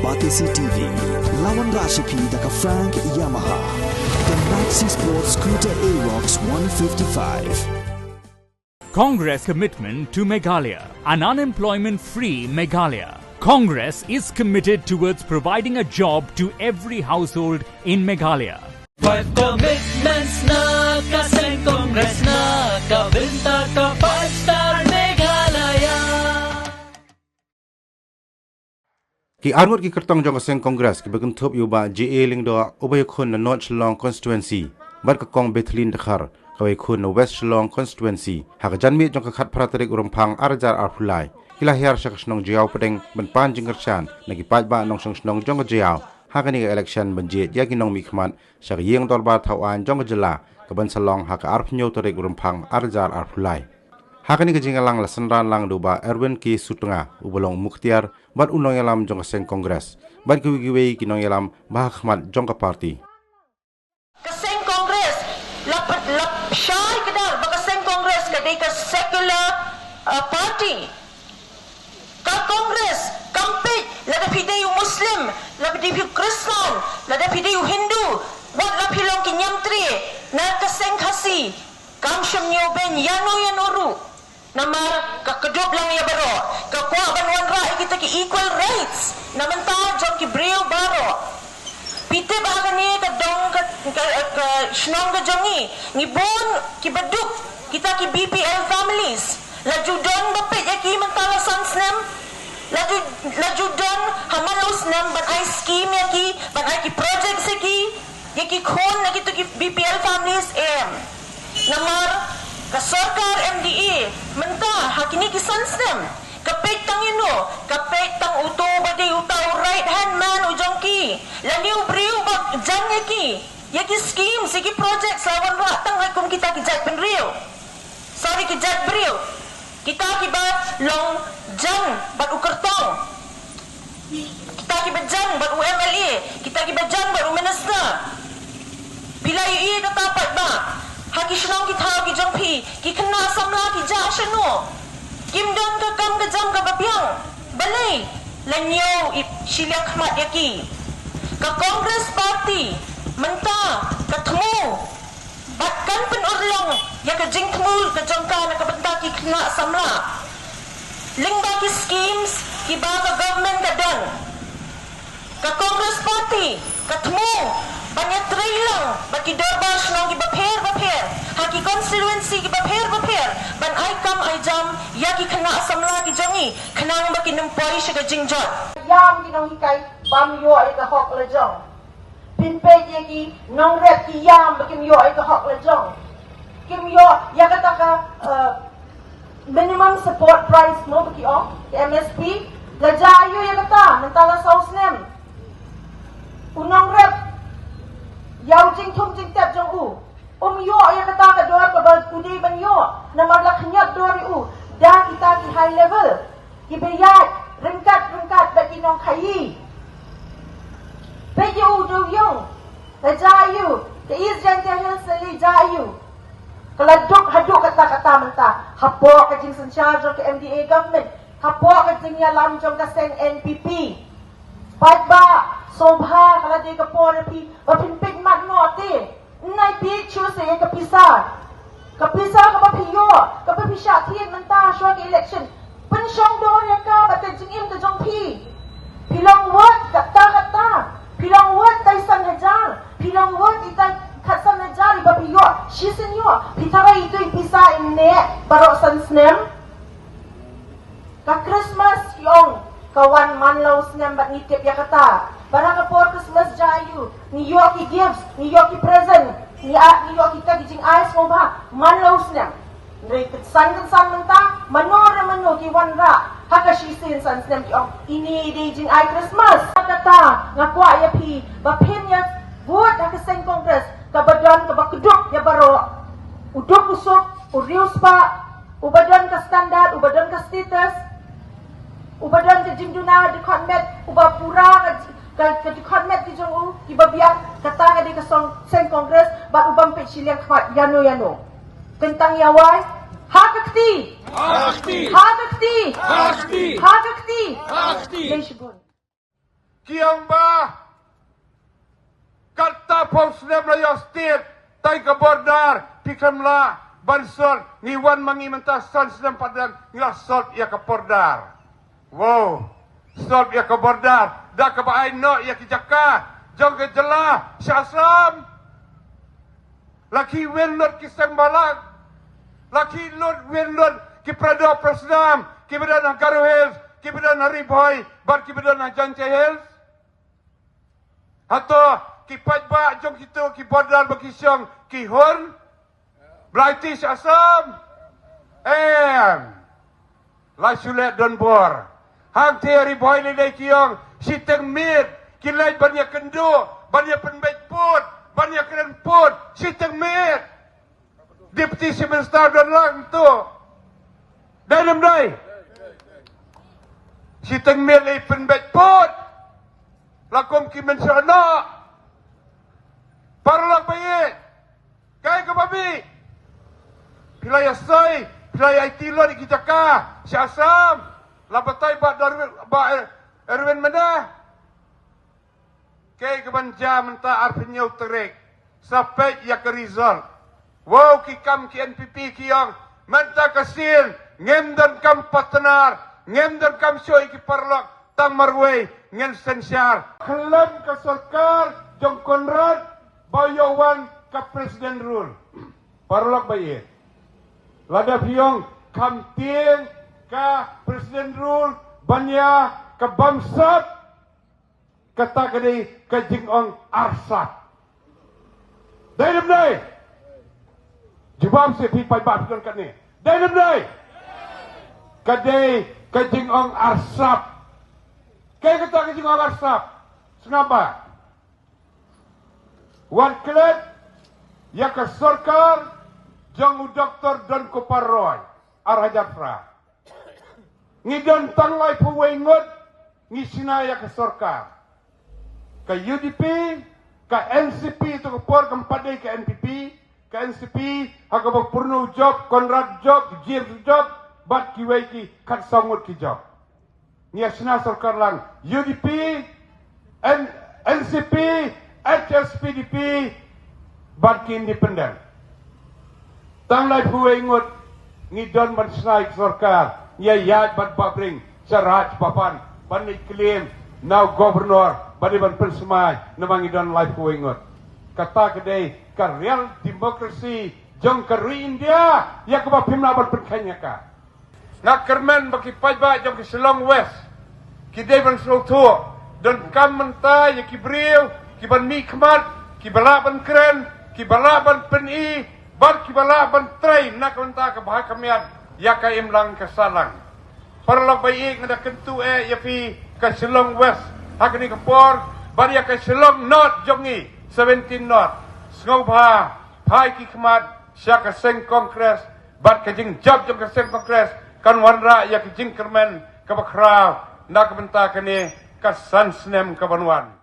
Batisi TV, lawan Rashipi daka Frank Yamaha, the Maxi Sports Scooter Aerox 155. Congress commitment to Meghalaya, an unemployment-free Meghalaya. Congress is committed towards providing a job to every household in Meghalaya. Five commitments na kasing Congress na kabinta ka 5-star Meghalaya. Ki armut ki kertong jong kasing Congress ki bagun thup yu ba GA ling do ubay khun na North Shillong constituency bar ka kong Bethlin dakhar kawai khun na West Shillong constituency ha ka janmi jong ka khat pratarik urumpang arjar arphulai kilahiyar sa kasnong jiaw padeng banpan jingkershan nagipaj ba nong snong jong ka jiaw ha ka ni ka election banjit ya ginong mikman sa yeng dolbar thawan jong ka jela ka ban salong ha ka arphnyo tarik urumpang arjar arphulai ha ka ni ka jingalang lasanran lang do ba Erwin ki sutunga ubalong Mukhtiar bat unong yalam jong kaseng Congress bat kiwi kinong yalam bahakmat jong ka party kaseng Congress lap shy kedar ba kaseng Congress kadai ka secular party ka Congress kampit lada pidayu Muslim lada pidayu Kristen lada pidayu Hindu wat la pilong kinyamtri na kaseng khasi kam syamnyo ben yano yanuru namar ka kedop lang ya baro ka kwa banwan ra kita ki equal rights namanta jom ki breu baro pite bagani ka dong ka shnong ka jongi ngibon ki baduk kita ki BPL families laju don bapit ya ki mentala sansnem laju don hamalus nem ban ai scheme ya ki ban ai ki project se ki ya ki khon na ki to ki BPL families namar ka sarkar MDA mentah hakini ki sansnem kapit tang ino kapit tang uto badi utau right hand man ujongki laniu briu bak jangeki yaki scheme siki project lawan ra tang hakum kita ki jat penriu sorry ki jat briu kita ki ba long jang bat ukertong kita ki ba jang bat UMLA kita ki ba jang bat minister bila ye katapat ba haki shnong ki thau ki jongpi ki kena samla ki ja shano kim don ka kam ka jam ka bapiang balai lanyo shilyak khmat yaki ka Congress party menta ka thmu batkan penurlong ya ka jing thmu ka jongka na ka benta ki kena samla lingba ki schemes ki ba ka government ka don ka Congress party ka thmu banyak trailang bagi dorba shnong ki bapher haki constituency ki bapher ban ai kam ai jam ya ki khana samla ki jangi khanang baki numpoi shiga jingjot yam ki nong hikai bam yo ai ka hok le jong pin pe ye ki nong rep ki yam baki yo ai ka hok le jong kim yo ya kata ka minimum support price mo baki MSP la jayo ya kata mentala sausnem unong rep yau jing thum jing tap jong u yo ya kata ka dor ka bal kudi ban yo na magla khanyat dor u da kita ki high level ki beyat rengkat bagi nong khayi pe yo do yo da jayu ke is jan jan seli jayu kala dok haduk kata menta hapo ka jing sen charge ke MDA government hapo ka jing ya lam jong ka seng NPP Patba sobha kala de ka por pi bapin pig mat ngote nai pi chu se ka pisa ka papiyo ka papisha thien manta shwa ke election pen shong do ya ka baten jing im ka jong pi pilong wat kata pilong wat tai san hajar pilong wat ita khatsan hajar papiyo shisen yo pitara itu pisa inne barok san snem ka Christmas yong kawan manlaw snem bat ngitip ya kata barang kapor Christmas jayu ni yoki gifts ni yoki present ni yoki kita gijing ais mo ba manlaw snem Ndre san menta mano ki wanra haka shisin san snem ki ini di jing ai Christmas kata ngakwa ya pi bapin ya vote haka seng Congress kabadon kabakuduk ya baro uduk usuk urius pa ubadan ka standard ubadan ka status ubadan ke jingduna di konmet ubapura ka di konmet di jong ibabiak kata ka di ka seng Congress ba ubam pe siliang khmat yano tentang yawai hakakti kiang ba kata pos nem raya state tai ka bordar pikamla bansol ngiwan mangi mentas son sedem padang ngila salt ya ka bordar. Wow, salt ya ka bordar da ka ba no ya ki jaka jong ke jela syasam laki wenlot ki sang balak laki lot wenlot ki prado presdam ki bedan Garo Hills ki bedan Riboy bar ki bedan Jance Hills hato ki pajba jong kitu ki bordar bagi syong ki hon Blaitis asam lai sulet don bor hang teori boy ni dai kiong siteng mit kilai banyak kendo banyak penbaik put banyak keren put siteng mit deputy semester don lang tu dalam dai siteng mit lai penbaik put lakom ki mensana parlak bayi kai ke babi pilai asai, pilai itilon di Kijaka, Syasam, labatai ba Darwin, ba Erwin mana? Kay kebanja menta arpinyau terik, sampai ya ke result. Wow kikam ki NPP kiyang, menta kasin, ngem dan kam partner, ngem dan kam syoi ki parlok, tang marway, ngem sensyar. Kelam ke sarkar, jong Konrad, bayawan ke presiden rule. Parlok bayi. Lada piong kamtieng ka presiden rule banya ka bamsat kata kadi ka jingong arsat. Dai dem dai. Jubam se pi pai ba pion kat ni. Dai dem dai. Kadai ka jingong arsat. Kay kata ka jingong arsat. Sengapa? Wan klet ya ka sarkar jang Dr. Don Koparoy Arhajafra ngidon tanglay puwengot ngisinaya ka sarkar ka UDP ka NCP to kapor kampaday ka NPP ka NCP hagabag purno job Konrad job James job bat kiway ki katsangot ki job niya sina sarkar lang UDP NCP HSPDP bat ki independent tanglay puwengot ngidon mansnaik sarkar ya yad bat babring saraj papan ban klaim now governor bani ban pensemai namang ngidon life puwengot kata kedai ka real demokrasi jong ka India ya ka pimna ban penkanya ka nak kermen baki pajba jong ki Selong West ki dei ban sloto dan kam menta ya ki briu ki ban mi khmat ki bala ban kren ki bala ban peni bar kibala bantrai nak lenta ke bahai kamiat ya ka imlang ke salang parlok baik ngada kentu ya pi ke Selong West hakni ke por bar ya ke Selong North jongi 17 North ngau ba phai ki khmat sya ka seng kongres bar ke jing job jong ke seng kongres kan wanra ya ke jing kermen ke bakrau nak benta ke ni ka sansnem ke banwan